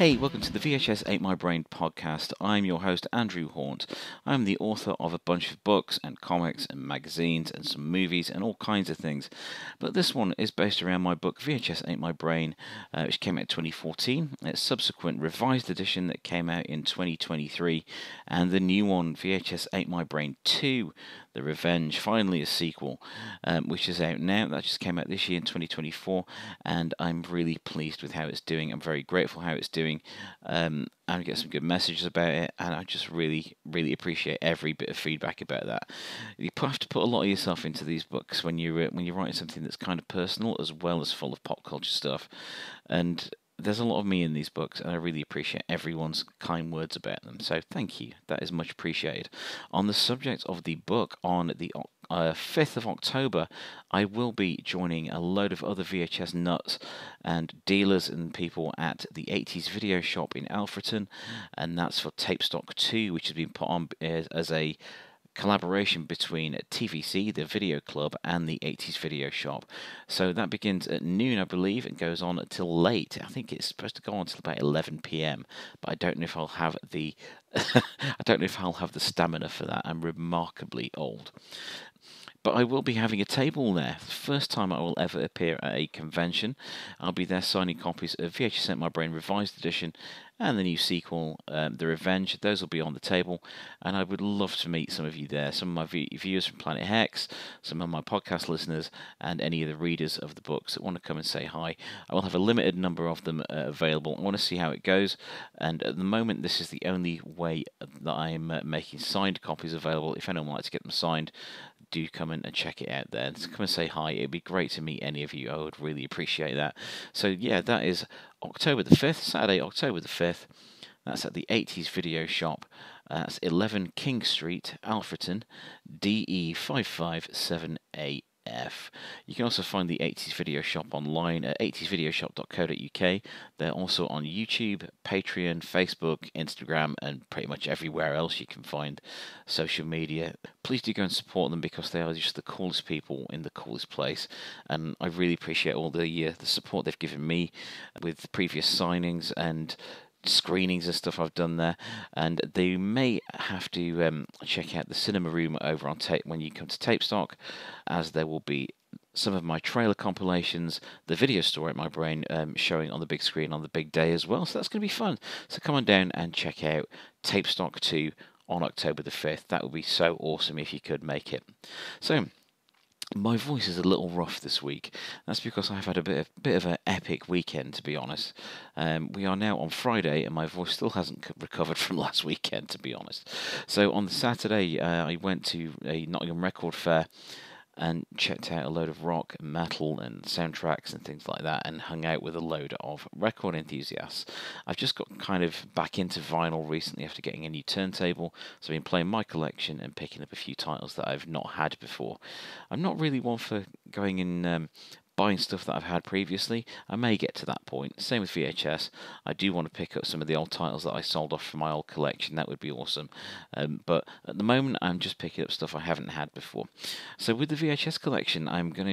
Hey, welcome to the VHS Ate My Brain podcast. I'm your host, Andrew Hawnt. I'm the author of a bunch of books and comics and magazines and some movies and all kinds of things. But this one is based around my book, VHS Ate My Brain, which came out in 2014. Its subsequent revised edition that came out in 2023. And the new one, VHS Ate My Brain 2, The Revenge, finally a sequel, which is out now. That just came out this year in 2024. And I'm really pleased with how it's doing. I'm very grateful how it's doing. I get some good messages about it, and I just really appreciate every bit of feedback about that. You have to put a lot of yourself into these books when you're writing something that's kind of personal as well as full of pop culture stuff, and there's a lot of me in these books, and I really appreciate everyone's kind words about them. So thank you. That is much appreciated. On the subject of the book, on the 5th of October, I will be joining a load of other VHS nuts and dealers and people at the 80s Video Shop in Alfreton, and that's for Tapestock 2, which has been put on as a collaboration between TVC, the video club, and the 80s Video Shop. So that begins at noon, I believe, and goes on until late. I think it's supposed to go on until about 11 p.m., but I don't know if I'll have the stamina for that. I'm remarkably old. But I will be having a table there. The first time I will ever appear at a convention. I'll be there signing copies of VHS Ate My Brain Revised Edition and the new sequel, The Revenge. Those will be on the table, and I would love to meet some of you there. Some of my viewers from Planet Hex, some of my podcast listeners, and any of the readers of the books that want to come and say hi. I will have a limited number of them available. I want to see how it goes, and at the moment this is the only way that I'm making signed copies available. If anyone would like to get them signed, do come in and check it out there. Come and say hi. It'd be great to meet any of you. I would really appreciate that. So yeah, that is October the 5th, Saturday, October the 5th. That's at the 80s Video Shop. That's 11 King Street, Alfreton, DE557AF. You can also find the 80s Video Shop online at 80svideoshop.co.uk. They're also on YouTube, Patreon, Facebook, Instagram, and pretty much everywhere else you can find social media. Please do go and support them because they are just the coolest people in the coolest place, and I really appreciate all the support they've given me with the previous signings and screenings and stuff I've done there. And they may have to check out the cinema room over on tape when you come to Tapestock, as there will be some of my trailer compilations, the video store at my brain showing on the big screen on the big day as well. So that's going to be fun. So come on down and check out Tapestock 2 on October the 5th. That would be so awesome if you could make it. So my voice is a little rough this week. That's because I've had a bit of an epic weekend, to be honest. We are now on Friday, and my voice still hasn't recovered from last weekend, to be honest. So on the Saturday, I went to a Nottingham record fair and checked out a load of rock and metal and soundtracks and things like that, and hung out with a load of record enthusiasts. I've just got kind of back into vinyl recently after getting a new turntable, so I've been playing my collection and picking up a few titles that I've not had before. I'm not really one for going in buying stuff that I've had previously. I may get to that point. Same with VHS. I do want to pick up some of the old titles that I sold off from my old collection. That would be awesome. But at the moment, I'm just picking up stuff I haven't had before. So with the VHS collection, I've got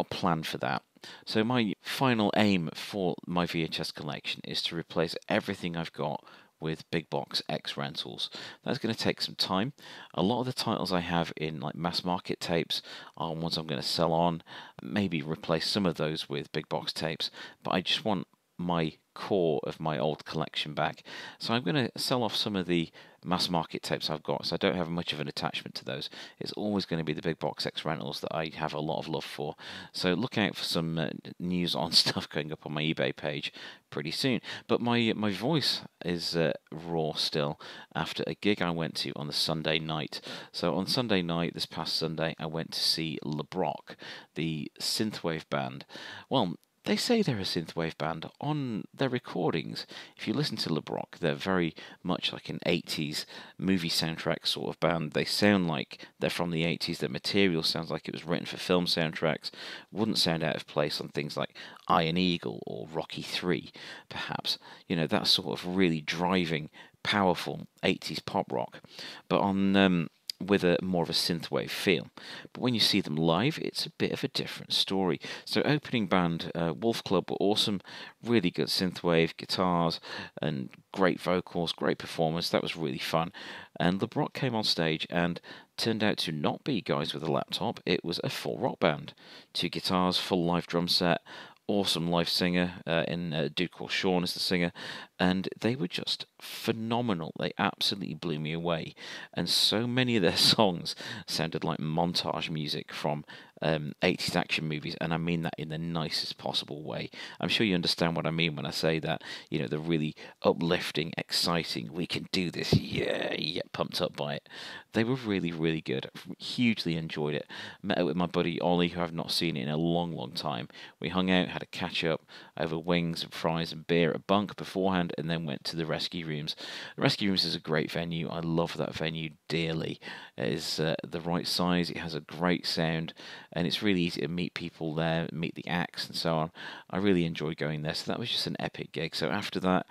a plan for that. So my final aim for my VHS collection is to replace everything I've got with big box X rentals. That's going to take some time. A lot of the titles I have in like mass market tapes are ones I'm going to sell on, maybe replace some of those with big box tapes, but I just want my core of my old collection back. So I'm going to sell off some of the mass market tapes I've got, so I don't have much of an attachment to those. It's always going to be the big box X rentals that I have a lot of love for. So look out for some news on stuff going up on my eBay page pretty soon. But my voice is raw still after a gig I went to on the Sunday night. So on Sunday night, this past Sunday, I went to see Le Brock, the synthwave band. Well, they say they're a synthwave band on their recordings. If you listen to Le Brock, they're very much like an 80s movie soundtrack sort of band. They sound like they're from the 80s. Their material sounds like it was written for film soundtracks. Wouldn't sound out of place on things like Iron Eagle or Rocky 3, perhaps. You know, that sort of really driving, powerful 80s pop rock. But on with a more of a synthwave feel. But when you see them live, it's a bit of a different story. So opening band Wolf Club were awesome, really good synthwave guitars and great vocals, great performance. That was really fun. And LeBrock came on stage and turned out to not be guys with a laptop. It was a full rock band, 2 guitars, full live drum set. Awesome live singer in a dude called Sean is the singer, and they were just phenomenal. They absolutely blew me away, and so many of their songs sounded like montage music from 80s action movies, and I mean that in the nicest possible way. I'm sure you understand what I mean when I say that. You know, the really uplifting, exciting, we can do this, yeah, you get pumped up by it. They were really, really good. Hugely enjoyed it. Met up with my buddy Ollie, who I've not seen in a long, long time. We hung out, had a catch up over wings and fries and beer at Bunk beforehand, and then went to the Rescue Rooms. The Rescue Rooms is a great venue. I love that venue dearly. It is the right size. It has a great sound, and it's really easy to meet people there, meet the acts and so on. I really enjoyed going there. So that was just an epic gig. So after that,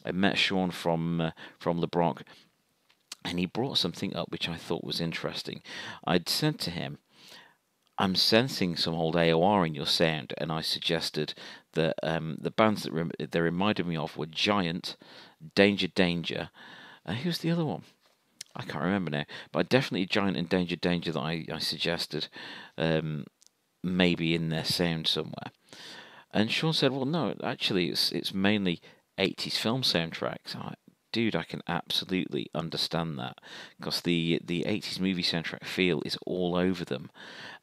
I met Sean from LeBrock, and he brought something up which I thought was interesting. I'd said to him, I'm sensing some old AOR in your sound, and I suggested that the bands that they reminded me of were Giant, Danger Danger. Who's the other one? I can't remember now, but definitely Giant and Danger Danger that I suggested maybe in their sound somewhere. And Sean said, well, no, actually it's mainly 80s film soundtracks. Dude, I can absolutely understand that, because the 80s movie soundtrack feel is all over them,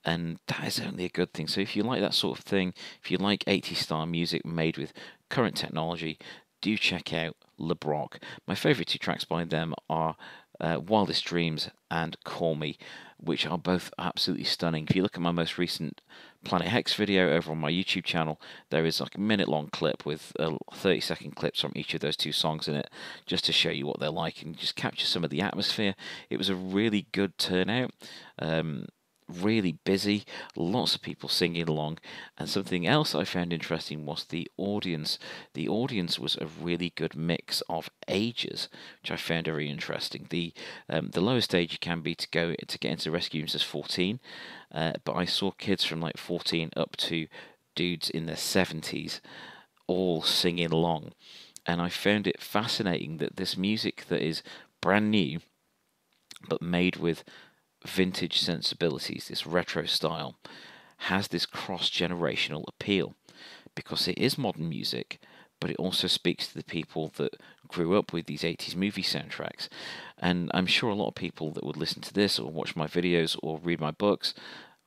and that is only a good thing. So if you like that sort of thing, if you like 80s style music made with current technology, do check out LeBrock. My favourite 2 tracks by them are Wildest Dreams and Call Me, which are both absolutely stunning. If you look at my most recent Planet Hex video over on my YouTube channel, there is like a minute-long clip with 30-second clips from each of those 2 songs in it, just to show you what they're like and just capture some of the atmosphere. It was a really good turnout. Really busy, lots of people singing along, and something else I found interesting was the audience. The audience was a really good mix of ages, which I found very interesting. The lowest age you can be to get into Rescue Rooms is 14, but I saw kids from like 14 up to dudes in their 70s all singing along, and I found it fascinating that this music that is brand new but made with vintage sensibilities, this retro style, has this cross-generational appeal, because it is modern music, but it also speaks to the people that grew up with these 80s movie soundtracks. And I'm sure a lot of people that would listen to this or watch my videos or read my books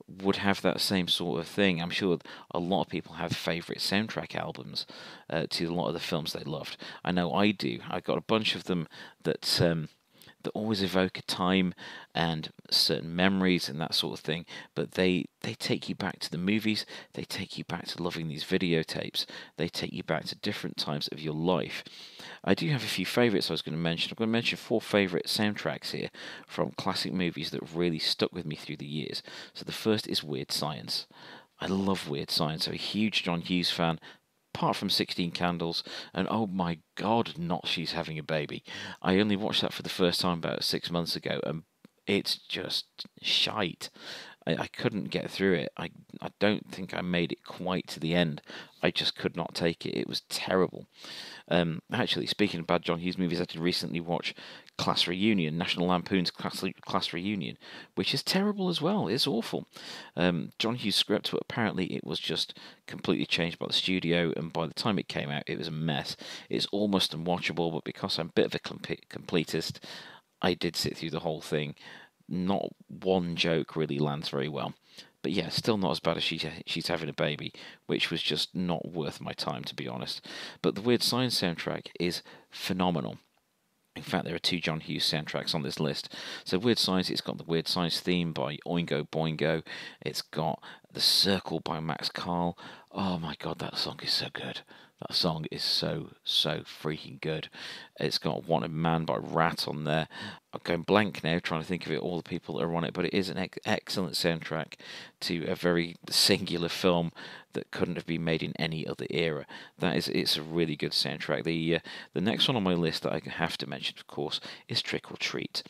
would have that same sort of thing. I'm sure a lot of people have favourite soundtrack albums to a lot of the films they loved. I know I do. I got a bunch of them that always evoke a time and certain memories and that sort of thing, but they take you back to the movies, they take you back to loving these videotapes, they take you back to different times of your life. I do have a few favourites I was going to mention. I'm going to mention 4 favourite soundtracks here from classic movies that really stuck with me through the years. So the first is Weird Science. I love Weird Science. I'm a huge John Hughes fan, apart from 16 Candles, and oh my god, Not She's Having a Baby. I only watched that for the first time about 6 months ago, and it's just shite. I couldn't get through it. I don't think I made it quite to the end. I just could not take it. It was terrible. Actually, speaking of bad John Hughes movies, I did recently watch Class Reunion, National Lampoon's Class Reunion, which is terrible as well. It's awful. John Hughes' script, but apparently it was just completely changed by the studio, and by the time it came out, it was a mess. It's almost unwatchable, but because I'm a bit of a completist, I did sit through the whole thing. Not one joke really lands very well. But yeah, still not as bad as She's Having a Baby, which was just not worth my time, to be honest. But the Weird Science soundtrack is phenomenal. In fact, there are 2 John Hughes soundtracks on this list. So Weird Science, it's got the Weird Science theme by Oingo Boingo. It's got The Circle by Max Carl. Oh my god, that song is so good. That song is so freaking good. It's got Wanted Man by Rat on there. I'm going blank now trying to think of all the people that are on it, but it is an excellent soundtrack to a very singular film that couldn't have been made in any other era. It's a really good soundtrack. The next one on my list that I have to mention, of course, is Trick or Treat.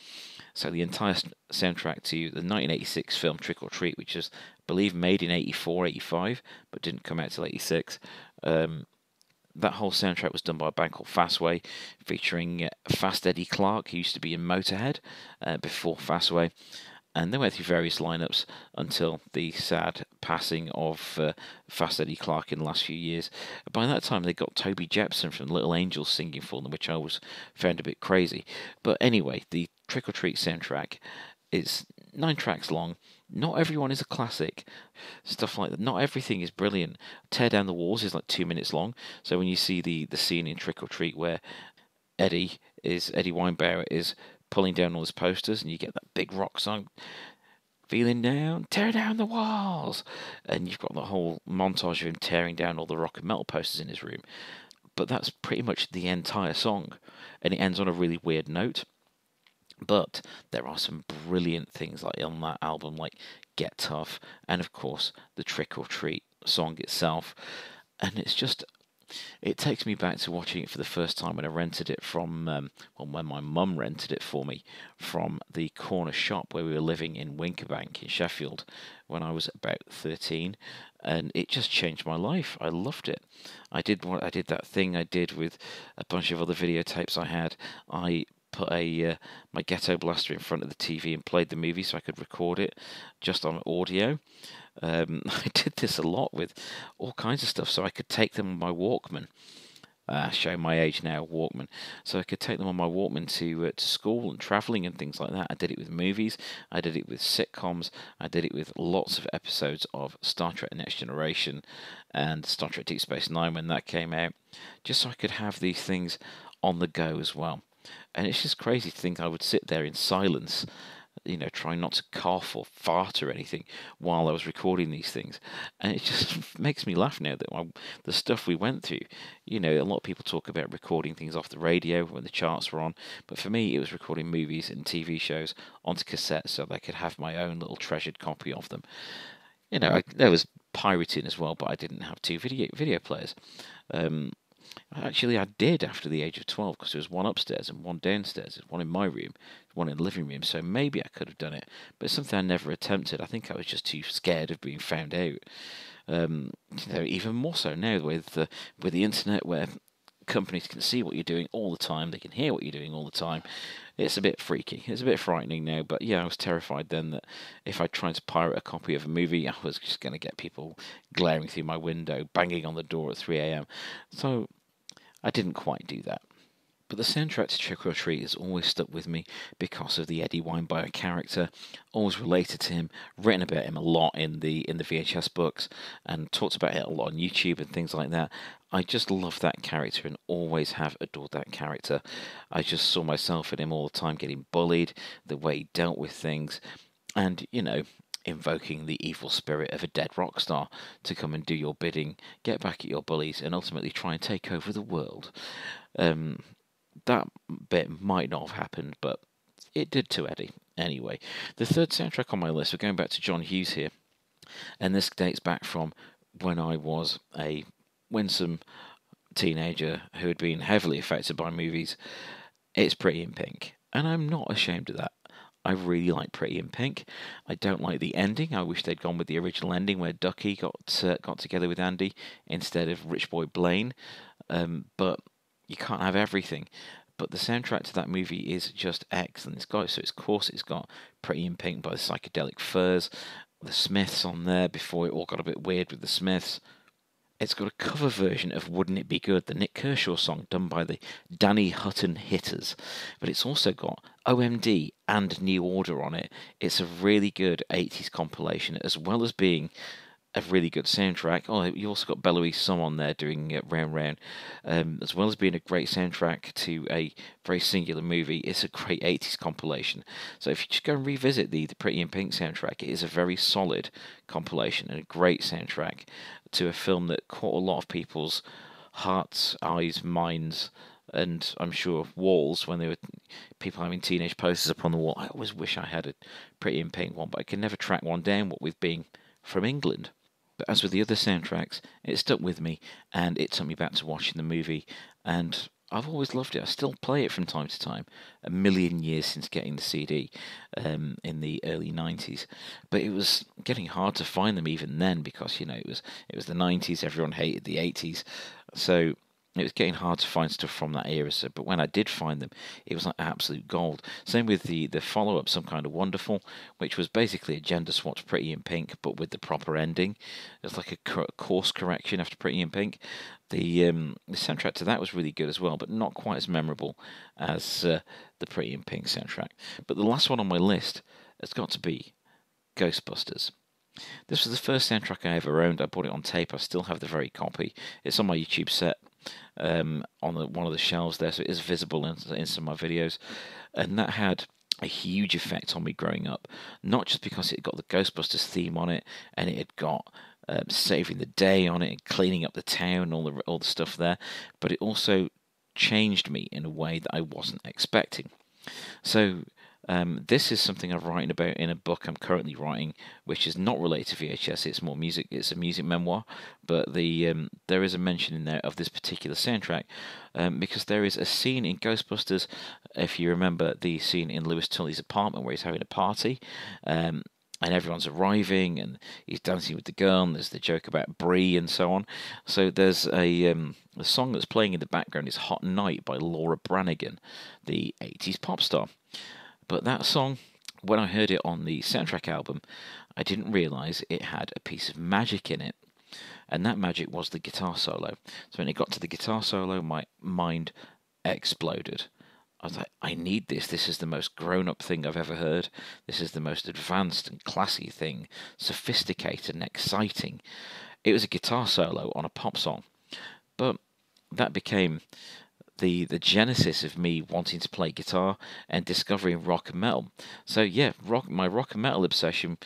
So the entire soundtrack to the 1986 film Trick or Treat, which is, I believe, made in 84, 85, but didn't come out till 86. That whole soundtrack was done by a band called Fastway, featuring Fast Eddie Clarke, who used to be in Motorhead before Fastway. And they went through various lineups until the sad passing of Fast Eddie Clarke in the last few years. By that time, they got Toby Jepson from Little Angels singing for them, which I was found a bit crazy. But anyway, the Trick or Treat soundtrack is 9 tracks long. Not everyone is a classic. Stuff like that. Not everything is brilliant. Tear Down the Walls is like 2 minutes long. So when you see the scene in Trick or Treat where Eddie Weinbauer is pulling down all his posters, and you get that big rock song, feeling down, tear down the walls, and you've got the whole montage of him tearing down all the rock and metal posters in his room. But that's pretty much the entire song, and it ends on a really weird note. But there are some brilliant things like on that album, like Get Tough, and of course the Trick or Treat song itself. And it's just, it takes me back to watching it for the first time when I rented it from, when my mum rented it for me from the corner shop where we were living in Winkerbank in Sheffield when I was about 13, and it just changed my life. I loved it. I did that thing I did with a bunch of other videotapes I had. I put my ghetto blaster in front of the TV and played the movie so I could record it just on audio. I did this a lot with all kinds of stuff, so I could take them on my Walkman. Show my age now, Walkman. So I could take them on my Walkman to school and travelling and things like that. I did it with movies. I did it with sitcoms. I did it with lots of episodes of Star Trek Next Generation and Star Trek Deep Space Nine when that came out, just so I could have these things on the go as well. And it's just crazy to think I would sit there in silence, trying not to cough or fart or anything while I was recording these things. And it just makes me laugh now that the stuff we went through. A lot of people talk about recording things off the radio when the charts were on, but for me it was recording movies and TV shows onto cassette so that I could have my own little treasured copy of them. There was pirating as well, but I didn't have 2 video players. Actually, I did after the age of 12 because there was one upstairs and one downstairs. There's one in my room, one in the living room, so maybe I could have done it. But it's something I never attempted. I think I was just too scared of being found out. Even more so now with the internet, where companies can see what you're doing all the time, they can hear what you're doing all the time. It's a bit freaky. It's a bit frightening now, but yeah, I was terrified then that if I tried to pirate a copy of a movie, I was just going to get people glaring through my window, banging on the door at 3 a.m. So I didn't quite do that. But the soundtrack to Trick or Treat has always stuck with me because of the Eddie Weinbauer character. Always related to him, written about him a lot in the VHS books, and talked about it a lot on YouTube and things like that. I just love that character and always have adored that character. I just saw myself in him all the time, getting bullied, the way he dealt with things, and invoking the evil spirit of a dead rock star to come and do your bidding, get back at your bullies, and ultimately try and take over the world. That bit might not have happened, but it did to Eddie. Anyway, the third soundtrack on my list, we're going back to John Hughes here, and this dates back from when I was a winsome teenager who had been heavily affected by movies. It's Pretty in Pink, and I'm not ashamed of that. I really like Pretty in Pink. I don't like the ending. I wish they'd gone with the original ending where Ducky got together with Andy instead of Rich Boy Blaine. But you can't have everything. But the soundtrack to that movie is just excellent. It's got Pretty in Pink by the Psychedelic Furs, the Smiths on there before it all got a bit weird with the Smiths. It's got a cover version of Wouldn't It Be Good, the Nick Kershaw song done by the Danny Hutton Hitters. But it's also got OMD and New Order on it. It's a really good 80s compilation, as well as being a really good soundtrack. Oh, you also got Beloise Sum on there doing Round Round. As well as being a great soundtrack to a very singular movie, it's a great 80s compilation. So if you just go and revisit the Pretty in Pink soundtrack, it is a very solid compilation and a great soundtrack to a film that caught a lot of people's hearts, eyes, minds, and I'm sure walls when they were people having teenage posters up on the wall. I always wish I had a Pretty in Pink one, but I can never track one down, what with being from England. But as with the other soundtracks, it stuck with me, and it took me back to watching the movie, and I've always loved it. I still play it from time to time. A million years since getting the CD in the early 90s, but it was getting hard to find them even then because it was the 90s. Everyone hated the 80s, so it was getting hard to find stuff from that era. So, but when I did find them, it was like absolute gold. Same with the follow-up, Some Kind of Wonderful, which was basically a gender swapped Pretty in Pink, but with the proper ending. It was like a course correction after Pretty in Pink. The soundtrack to that was really good as well, but not quite as memorable as the Pretty in Pink soundtrack. But the last one on my list has got to be Ghostbusters. This was the first soundtrack I ever owned. I bought it on tape. I still have the very copy. It's on my YouTube set on one of the shelves there, so it is visible in some of my videos. And that had a huge effect on me growing up, not just because it got the Ghostbusters theme on it, and it had got saving the day on it and cleaning up the town, all the stuff there, but it also changed me in a way that I wasn't expecting. So this is something I'm writing about in a book I'm currently writing, which is not related to VHS. It's more music. It's a music memoir, but there is a mention in there of this particular soundtrack because there is a scene in Ghostbusters. If you remember the scene in Louis Tully's apartment where he's having a party. And everyone's arriving, and he's dancing with the girl, and there's the joke about Brie and so on. So there's a song that's playing in the background is Hot Night by Laura Branigan, the 80s pop star. But that song, when I heard it on the soundtrack album, I didn't realise it had a piece of magic in it. And that magic was the guitar solo. So when it got to the guitar solo, my mind exploded. I was like, I need this. This is the most grown-up thing I've ever heard. This is the most advanced and classy thing, sophisticated and exciting. It was a guitar solo on a pop song. But that became the genesis of me wanting to play guitar and discovering rock and metal. So yeah, my rock and metal obsession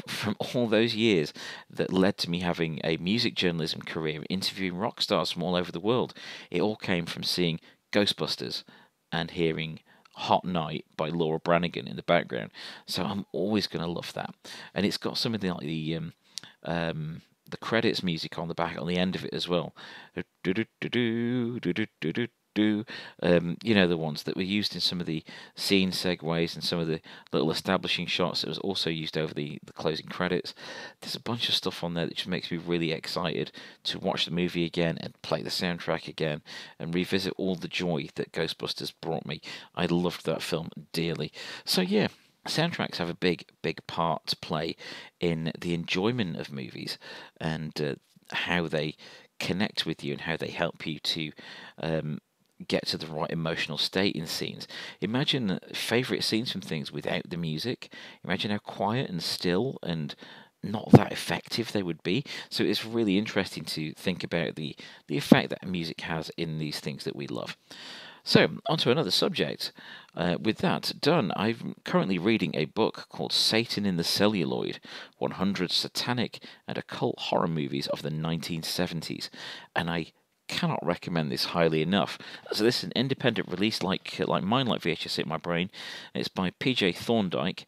from all those years that led to me having a music journalism career, interviewing rock stars from all over the world. It all came from seeing Ghostbusters and hearing Hot Night by Laura Branigan in the background. So I'm always going to love that. And it's got some of the credits music on the end of it as well. The ones that were used in some of the scene segues and some of the little establishing shots that was also used over the closing credits. There's a bunch of stuff on there that just makes me really excited to watch the movie again and play the soundtrack again and revisit all the joy that Ghostbusters brought me. I loved that film dearly. So yeah, soundtracks have a big part to play in the enjoyment of movies and how they connect with you and how they help you to get to the right emotional state in scenes. Imagine favourite scenes from things without the music. Imagine how quiet and still and not that effective they would be. So it's really interesting to think about the effect that music has in these things that we love. So, on to another subject. With that done, I'm currently reading a book called Satan in the Celluloid, 100 Satanic and Occult Horror Movies of the 1970s. And I cannot recommend this highly enough. So this is an independent release like mine, like VHS Ate My Brain. It's by PJ Thorndike,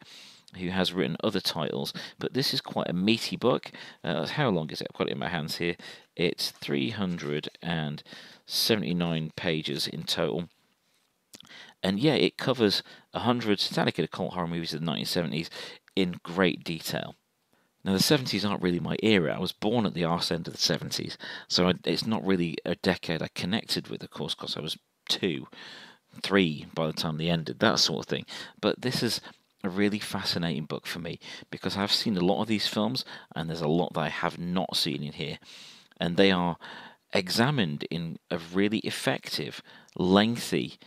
who has written other titles, but this is quite a meaty book. How long is it? I've got it in my hands here. It's 379 pages in total. And yeah, it covers 100 satanic and occult horror movies of the 1970s in great detail. Now, the 70s aren't really my era. I was born at the arse end of the 70s, so it's not really a decade I connected with, of course, because I was 2, 3 by the time they ended, that sort of thing. But this is a really fascinating book for me, because I've seen a lot of these films, and there's a lot that I have not seen in here. And they are examined in a really effective, lengthy,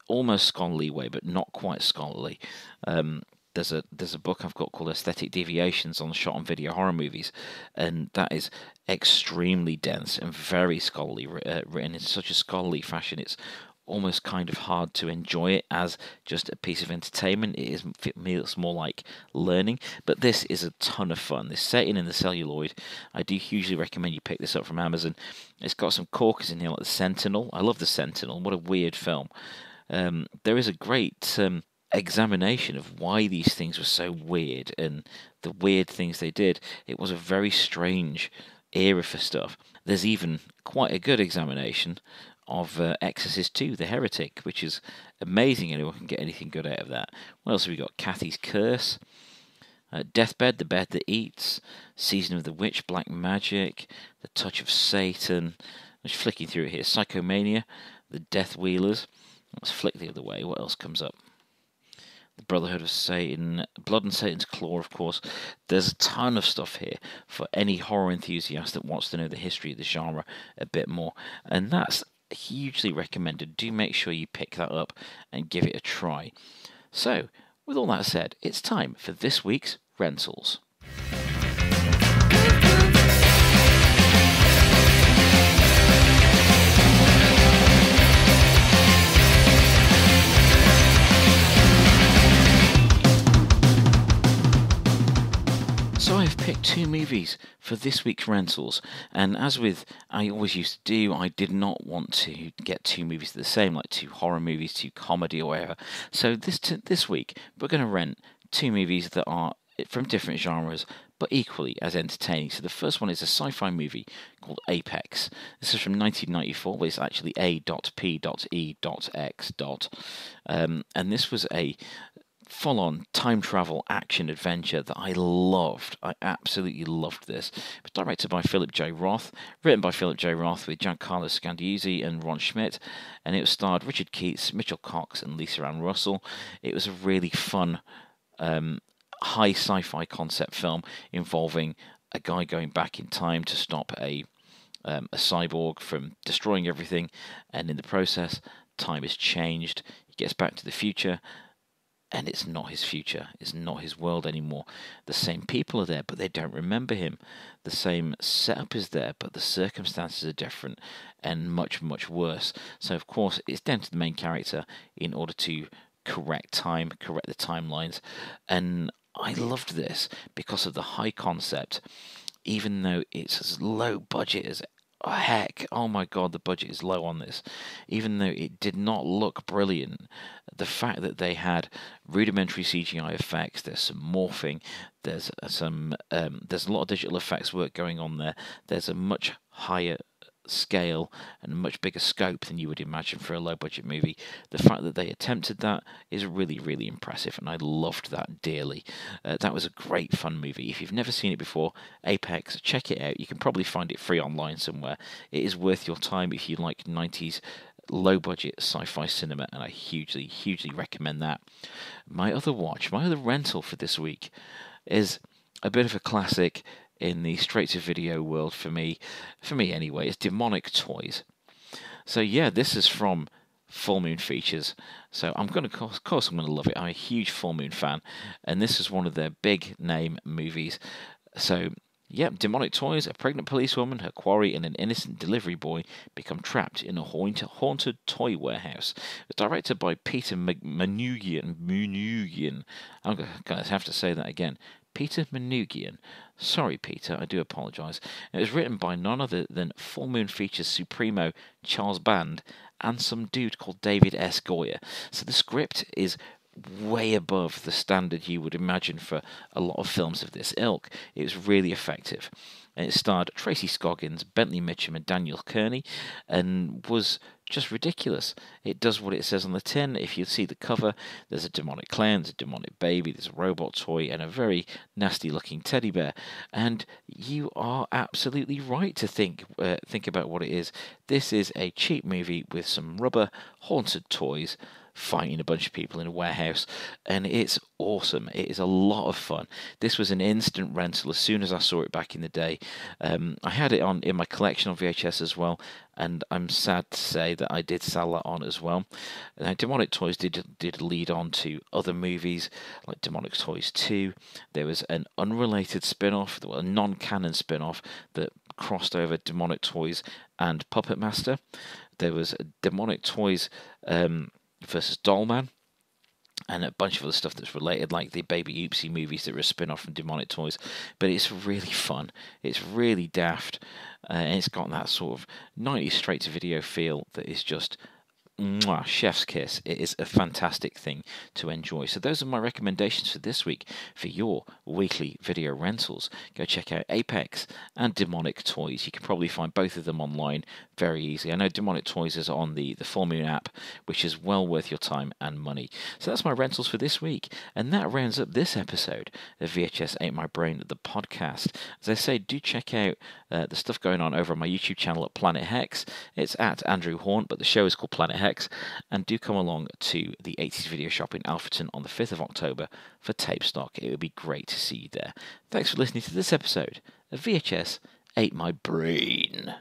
almost scholarly way, but not quite scholarly. There's a book I've got called Aesthetic Deviations on Shot on Video Horror Movies, and that is extremely dense and very scholarly, written in such a scholarly fashion. It's almost kind of hard to enjoy it as just a piece of entertainment. It feels more like learning, but this is a ton of fun. This Satan in the Celluloid, I do hugely recommend you pick this up from Amazon. It's got some corkers in here like The Sentinel. I love The Sentinel. What a weird film. There is a great examination of why these things were so weird and the weird things they did. It was a very strange era for stuff. There's even quite a good examination of Exorcist 2, The Heretic, which is amazing. Anyone can get anything good out of that. What else have we got? Kathy's Curse, Deathbed, The Bed That Eats, Season of the Witch, Black Magic, The Touch of Satan. I'm just flicking through it here. Psychomania, The Death Wheelers. Let's flick the other way. What else comes up? The Brotherhood of Satan, Blood and Satan's Claw, of course. There's a ton of stuff here for any horror enthusiast that wants to know the history of the genre a bit more. And that's hugely recommended. Do make sure you pick that up and give it a try. So, with all that said, it's time for this week's rentals. So I've picked 2 movies for this week's rentals, and as with I always used to do, I did not want to get 2 movies the same, like 2 horror movies, 2 comedy or whatever. So this week we're going to rent 2 movies that are from different genres, but equally as entertaining. So the first one is a sci-fi movie called Apex. This is from 1994, but it's actually A.P.E.X. And this was a full-on time travel action adventure that I loved. I absolutely loved this. It was directed by Philip J. Roth, written by Philip J. Roth with Giancarlo Scandiuzzi and Ron Schmidt, and it starred Richard Keats, Mitchell Cox, and Lisa Ann Russell. It was a really fun, high sci-fi concept film involving a guy going back in time to stop a cyborg from destroying everything, and in the process, time has changed. He gets back to the future, and it's not his future. It's not his world anymore. The same people are there, but they don't remember him. The same setup is there, but the circumstances are different and much, much worse. So, of course, it's down to the main character in order to correct time, correct the timelines. And I loved this because of the high concept, even though it's as low budget as heck. Oh my god, the budget is low on this. Even though it did not look brilliant, the fact that they had rudimentary CGI effects, there's some morphing, there's a lot of digital effects work going on there. There's a much higher scale and a much bigger scope than you would imagine for a low budget movie. The fact that they attempted that is really, really impressive, and I loved that dearly. That was a great fun movie. If you've never seen it before, Apex, check it out. You can probably find it free online somewhere. It is worth your time if you like 90s low budget sci-fi cinema, and I hugely, hugely recommend that. My other rental for this week is a bit of a classic in the straight-to-video world for me anyway. It's Demonic Toys. So yeah, this is from Full Moon Features. So of course I'm going to love it. I'm a huge Full Moon fan, and this is one of their big-name movies. So yep, Demonic Toys. A pregnant policewoman, her quarry, and an innocent delivery boy become trapped in a haunted toy warehouse. It's directed by Peter Manoogian. I'm going to have to say that again. Peter Manoogian. Sorry, Peter, I do apologise. It was written by none other than Full Moon Features Supremo Charles Band and some dude called David S. Goyer. So the script is way above the standard you would imagine for a lot of films of this ilk. It was really effective. And it starred Tracy Scoggins, Bentley Mitchum, and Daniel Kearney, and was just ridiculous. It does what it says on the tin. If you see the cover, there's a demonic clown, there's a demonic baby, there's a robot toy, and a very nasty-looking teddy bear. And you are absolutely right to think about what it is. This is a cheap movie with some rubber haunted toys fighting a bunch of people in a warehouse, and it's awesome. It is a lot of fun. This was an instant rental as soon as I saw it back in the day. I had it in my collection on VHS as well, and I'm sad to say that I did sell that on as well. Now, Demonic Toys did lead on to other movies like Demonic Toys 2. There was an unrelated spin-off, a non-canon spin-off that crossed over Demonic Toys and Puppet Master. There was a Demonic Toys versus Dollman, and a bunch of other stuff that's related, like the Baby Oopsie movies that were a spin-off from Demonic Toys. But it's really fun. It's really daft, and it's got that sort of 90s straight-to-video feel that is just Mwah, chef's kiss. It is a fantastic thing to enjoy. So those are my recommendations for this week for your weekly video rentals. Go check out Apex and Demonic Toys. You can probably find both of them online very easily. I know Demonic Toys is on the Full Moon app, which is well worth your time and money. So that's my rentals for this week. And that rounds up this episode of VHS Ate My Brain, the podcast. As I say, do check out the stuff going on over on my YouTube channel at Planet Hex. It's at Andrew Hawnt, but the show is called Planet Hex. And do come along to the 80s Video Shop in Alfreton on the 5th of October for Tapestock. It would be great to see you there. Thanks for listening to this episode of VHS Ate My Brain.